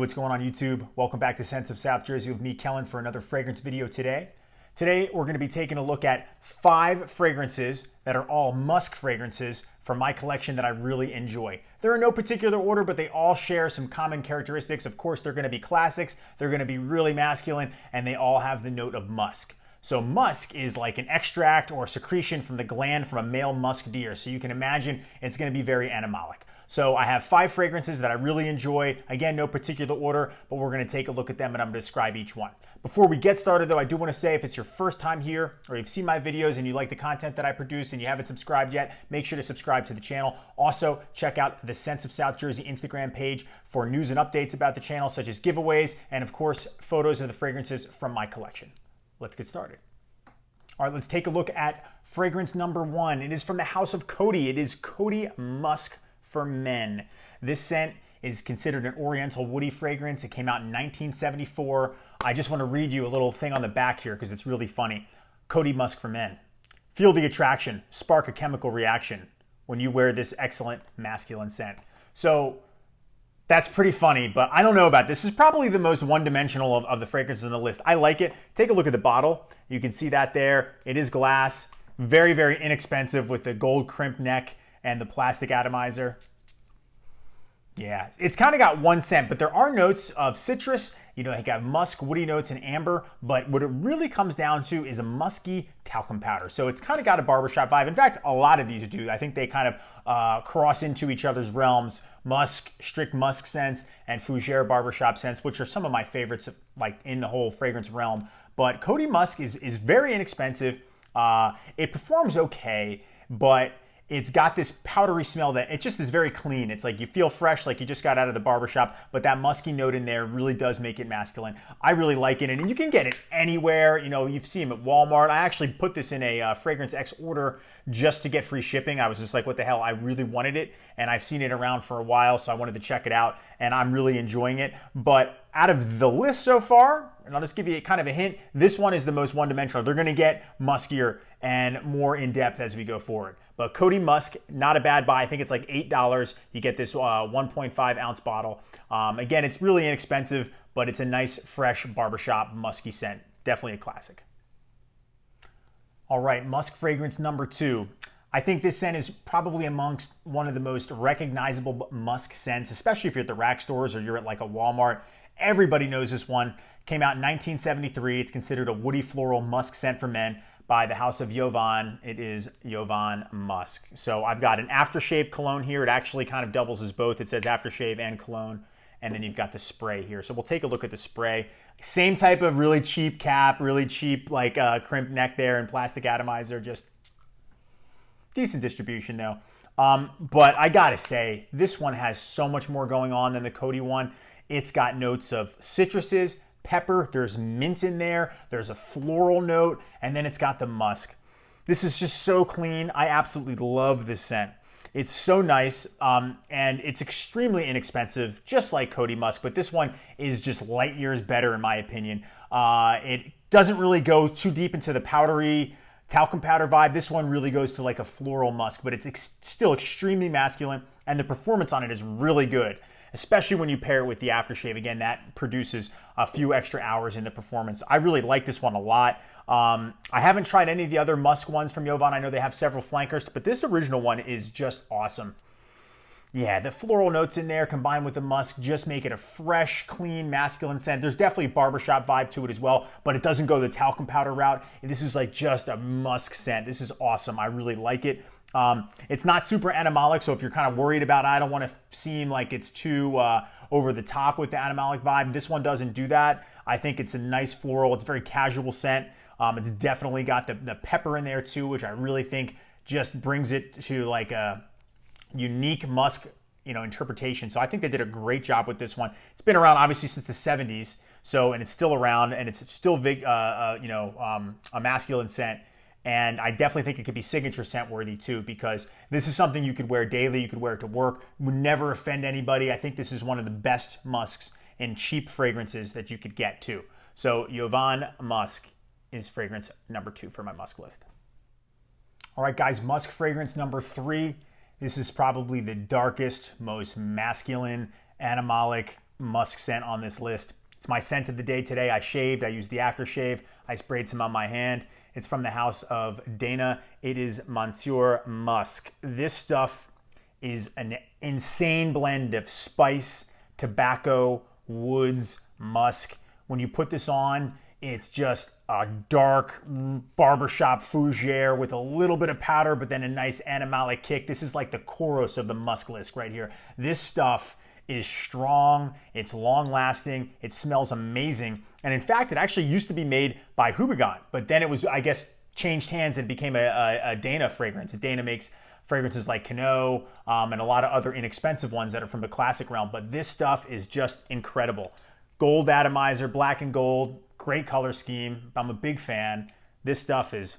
what's going on YouTube? Welcome back to Scents of South Jersey with me, Kellen, for another fragrance video today. Today, we're gonna be taking a look at 5 fragrances that are all musk fragrances from my collection that I really enjoy. They're in no particular order, but they all share some common characteristics. Of course, they're gonna be classics, they're gonna be really masculine, and they all have the note of musk. So musk is like an extract or secretion from the gland from a male musk deer. So you can imagine it's gonna be very animalic. So I have 5 fragrances that I really enjoy. Again, no particular order, but we're gonna take a look at them and I'm gonna describe each one. Before we get started though, I do wanna say if it's your first time here or you've seen my videos and you like the content that I produce and you haven't subscribed yet, make sure to subscribe to the channel. Also, check out the Scents of South Jersey Instagram page for news and updates about the channel, such as giveaways and of course, photos of the fragrances from my collection. Let's get started. All right, let's take a look at fragrance number 1. It is from the house of Coty. It is Coty Musk for Men. This scent is considered an oriental woody fragrance. It came out in 1974. I just want to read you a little thing on the back here because it's really funny. Coty Musk for Men. Feel the attraction, spark a chemical reaction when you wear this excellent masculine scent. So that's pretty funny, but I don't know about this. This is probably the most one-dimensional of the fragrances on the list. I like it. Take a look at the bottle. You can see that there. It is glass. Very, very inexpensive with the gold crimp neck and the plastic atomizer. Yeah, it's kind of got one scent, but there are notes of citrus. You know, you got musk, woody notes, and amber, but what it really comes down to is a musky talcum powder. So it's kind of got a barbershop vibe. In fact, a lot of these do. I think they kind of cross into each other's realms. Musk, strict musk scents, and fougere barbershop scents, which are some of my favorites like in the whole fragrance realm. But Coty Musk is very inexpensive. It performs okay, but it's got this powdery smell that it just is very clean. It's like you feel fresh, like you just got out of the barbershop, but that musky note in there really does make it masculine. I really like it, and you can get it anywhere. You know, you've seen them at Walmart. I actually put this in a Fragrance X order just to get free shipping. I was just like, what the hell? I really wanted it, and I've seen it around for a while, so I wanted to check it out, and I'm really enjoying it. But out of the list so far, and I'll just give you kind of a hint, this one is the most one-dimensional. They're gonna get muskier and more in-depth as we go forward. But Coty Musk, not a bad buy. I think it's like $8. You get this 1.5 ounce bottle. Again, it's really inexpensive, but it's a nice, fresh barbershop musky scent. Definitely a classic. All right, musk fragrance number 2. I think this scent is probably amongst one of the most recognizable musk scents, especially if you're at the rack stores or you're at like a Walmart. Everybody knows this one. Came out in 1973. It's considered a woody floral musk scent for men by the house of Jovan. It is Jovan Musk. So I've got an aftershave cologne here. It actually kind of doubles as both. It says aftershave and cologne. And then you've got the spray here. So we'll take a look at the spray. Same type of really cheap cap, really cheap like crimp neck there and plastic atomizer. Just decent distribution though. But I gotta say, this one has so much more going on than the Coty one. It's got notes of citruses, pepper, there's mint in there, there's a floral note, and then it's got the musk. This is just so clean. I absolutely love this scent. It's so nice, and it's extremely inexpensive, just like Coty Musk, but this one is just light years better in my opinion. It doesn't really go too deep into the powdery talcum powder vibe. This one really goes to like a floral musk, but it's still extremely masculine, and the performance on it is really good, especially when you pair it with the aftershave. Again, that produces a few extra hours in the performance. I really like this one a lot. I haven't tried any of the other musk ones from Jovan. I know they have several flankers, but this original one is just awesome. Yeah, the floral notes in there combined with the musk just make it a fresh, clean, masculine scent. There's definitely a barbershop vibe to it as well, but it doesn't go the talcum powder route. This is like just a musk scent. This is awesome. I really like it. It's not super animalic, so if you're kind of worried about, I don't want to seem like it's too over the top with the animalic vibe, this one doesn't do that. I think it's a nice floral. It's a very casual scent. It's definitely got the pepper in there too, which I really think just brings it to like a unique musk, you know, interpretation. So I think they did a great job with this one. It's been around obviously since the 70s, so and it's still around, and it's still big, a masculine scent. And I definitely think it could be signature scent worthy too, because this is something you could wear daily, you could wear it to work, would never offend anybody. I think this is one of the best musks and cheap fragrances that you could get too. So Jovan Musk is fragrance number 2 for my musk list. All right, guys, musk fragrance number 3. This is probably the darkest, most masculine, animalic, musk scent on this list. It's my scent of the day today. I shaved, I used the aftershave, I sprayed some on my hand. It's from the house of Dana. It is Monsieur Musk. This stuff is an insane blend of spice, tobacco, woods, musk. When you put this on, it's just a dark barbershop fougere with a little bit of powder, but then a nice animalic kick. This is like the chorus of the musk list right here. This stuff is strong, it's long lasting, it smells amazing. And in fact, it actually used to be made by Hubergan, but then it was, I guess, changed hands and became a Dana fragrance. Dana makes fragrances like Cano and a lot of other inexpensive ones that are from the classic realm, but this stuff is just incredible. Gold atomizer, black and gold, great color scheme. I'm a big fan. This stuff is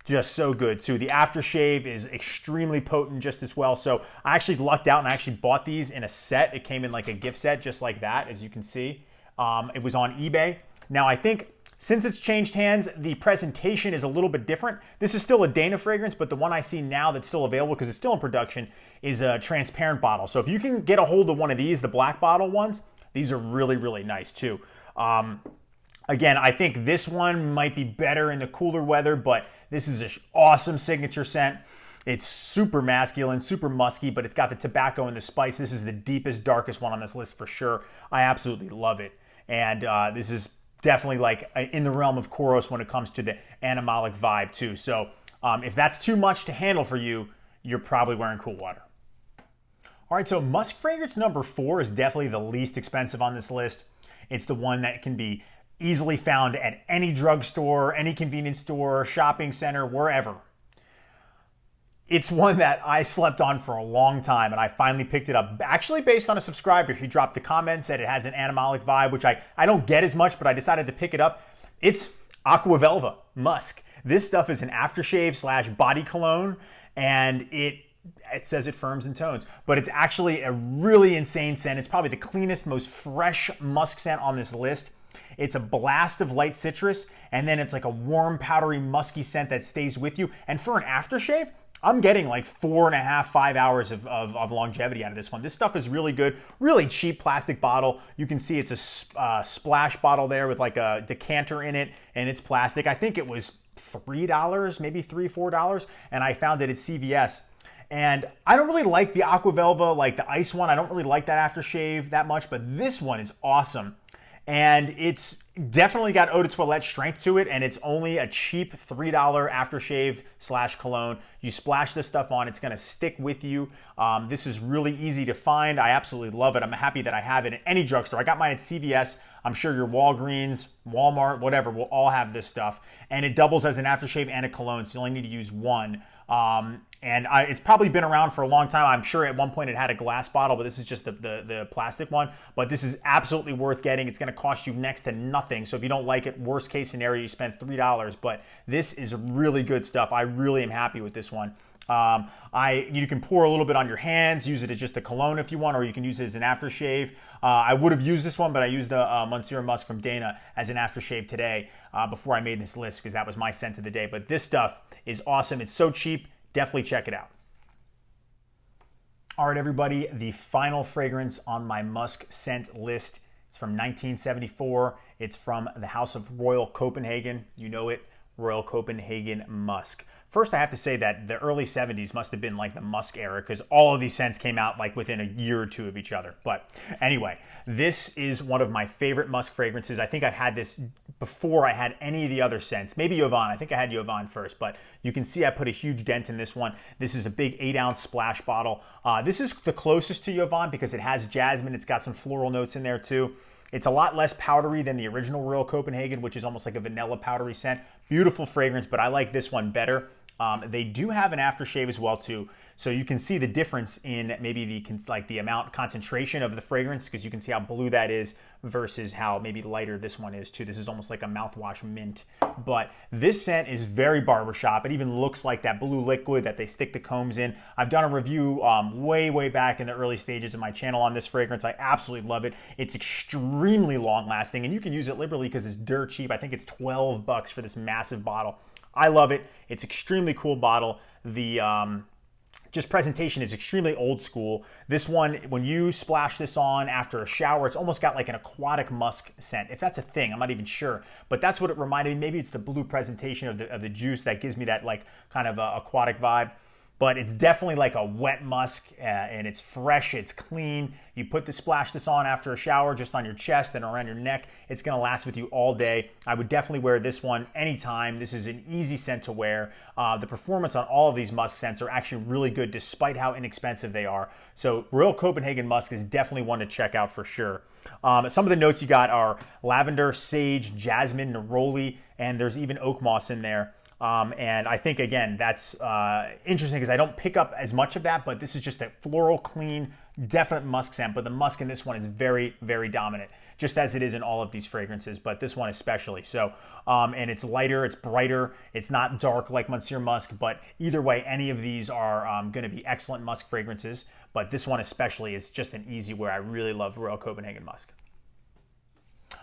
just so good too. The aftershave is extremely potent just as well. So I actually lucked out and I actually bought these in a set. It came in like a gift set just like that, as you can see. It was on eBay. Now I think since it's changed hands, the presentation is a little bit different. This is still a Dana fragrance, but the one I see now that's still available because it's still in production is a transparent bottle. So if you can get a hold of one of these, the black bottle ones, these are really, really nice too. Again, I think this one might be better in the cooler weather, but this is an awesome signature scent. It's super masculine, super musky, but it's got the tobacco and the spice. This is the deepest, darkest one on this list for sure. I absolutely love it. And this is definitely like in the realm of Koros when it comes to the animalic vibe too. So if that's too much to handle for you, you're probably wearing cool water. All right, so musk fragrance number 4 is definitely the least expensive on this list. It's the one that can be easily found at any drugstore, any convenience store, shopping center, wherever. It's one that I slept on for a long time, and I finally picked it up, actually based on a subscriber. He dropped the comment, said it has an animalic vibe, which I don't get as much, but I decided to pick it up. It's Aqua Velva Musk. This stuff is an aftershave / body cologne, and it says it firms and tones, but it's actually a really insane scent. It's probably the cleanest, most fresh musk scent on this list. It's a blast of light citrus, and then it's like a warm, powdery, musky scent that stays with you. And for an aftershave, I'm getting like 4.5, 5 hours of longevity out of this one. This stuff is really good, really cheap plastic bottle. You can see it's a splash bottle there with like a decanter in it, and it's plastic. I think it was $3, maybe $3, $4, and I found it at CVS. And I don't really like the Aqua Velva, like the ice one. I don't really like that aftershave that much, but this one is awesome. And it's definitely got eau de toilette strength to it, and it's only a cheap $3 aftershave / cologne. You splash this stuff on, it's gonna stick with you. This is really easy to find. I absolutely love it. I'm happy that I have it at any drugstore. I got mine at CVS. I'm sure your Walgreens, Walmart, whatever, will all have this stuff. And it doubles as an aftershave and a cologne, so you only need to use one. It's probably been around for a long time. I'm sure at one point it had a glass bottle, but this is just the plastic one. But this is absolutely worth getting. It's going to cost you next to nothing. So if you don't like it, worst case scenario, you spend $3. But this is really good stuff. I really am happy with this one. You can pour a little bit on your hands, use it as just a cologne if you want, or you can use it as an aftershave. I would have used this one, but I used the Monsieur Musk from Dana as an aftershave today before I made this list because that was my scent of the day. But this stuff is awesome. It's so cheap. Definitely check it out. All right, everybody, the final fragrance on my musk scent list is from 1974. It's from the House of Royal Copenhagen. You know it, Royal Copenhagen Musk. First, I have to say that the early 70s must have been like the Musk era because all of these scents came out like within a year or two of each other. But anyway, this is one of my favorite musk fragrances. I think I've had this before I had any of the other scents. Maybe Jovan. I think I had Jovan first, but you can see I put a huge dent in this one. This is a big 8-ounce splash bottle. This is the closest to Jovan because it has jasmine. It's got some floral notes in there too. It's a lot less powdery than the original Royal Copenhagen, which is almost like a vanilla powdery scent. Beautiful fragrance, but I like this one better. They do have an aftershave as well too, so you can see the difference in maybe the amount concentration of the fragrance because you can see how blue that is versus how maybe lighter this one is too. This is almost like a mouthwash mint, but this scent is very barbershop. It even looks like that blue liquid that they stick the combs in. I've done a review way back in the early stages of my channel on this fragrance. I absolutely love it. It's extremely long lasting and you can use it liberally because it's dirt cheap. I think it's $12 for this massive bottle. I love it. It's extremely cool bottle. The just presentation is extremely old school. This one, when you splash this on after a shower, it's almost got like an aquatic musk scent. If that's a thing, I'm not even sure, but that's what it reminded me. Maybe it's the blue presentation of the juice that gives me that like kind of aquatic vibe. But it's definitely like a wet musk, and it's fresh, it's clean. You splash this on after a shower, just on your chest and around your neck. It's gonna last with you all day. I would definitely wear this one anytime. This is an easy scent to wear. The performance on all of these musk scents are actually really good despite how inexpensive they are. So Royal Copenhagen Musk is definitely one to check out for sure. Some of the notes you got are lavender, sage, jasmine, neroli, and there's even oak moss in there. And I think, again, that's interesting because I don't pick up as much of that, but this is just a floral, clean, definite musk scent. But the musk in this one is very, very dominant, just as it is in all of these fragrances, but this one especially. So, and it's lighter, it's brighter, it's not dark like Monsieur Musk, but either way, any of these are going to be excellent musk fragrances. But this one especially is just an easy wear. I really love Royal Copenhagen Musk.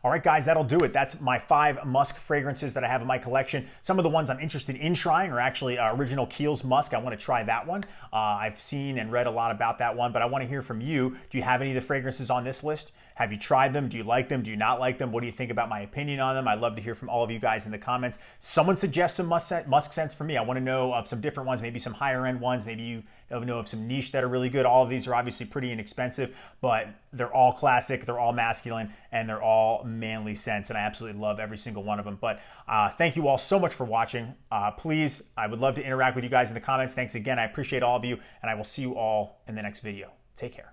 All right, guys, that'll do it. That's my 5 musk fragrances that I have in my collection. Some of the ones I'm interested in trying are actually Original Kiehl's Musk. I want to try that one. I've seen and read a lot about that one, but I want to hear from you. Do you have any of the fragrances on this list? Have you tried them? Do you like them? Do you not like them? What do you think about my opinion on them? I'd love to hear from all of you guys in the comments. Someone suggest some musk scents for me. I want to know of some different ones, maybe some higher end ones. Maybe you know of some niche that are really good. All of these are obviously pretty inexpensive, but they're all classic, they're all masculine, and they're all manly scents, and I absolutely love every single one of them. But thank you all so much for watching. Please, I would love to interact with you guys in the comments. Thanks again. I appreciate all of you, and I will see you all in the next video. Take care.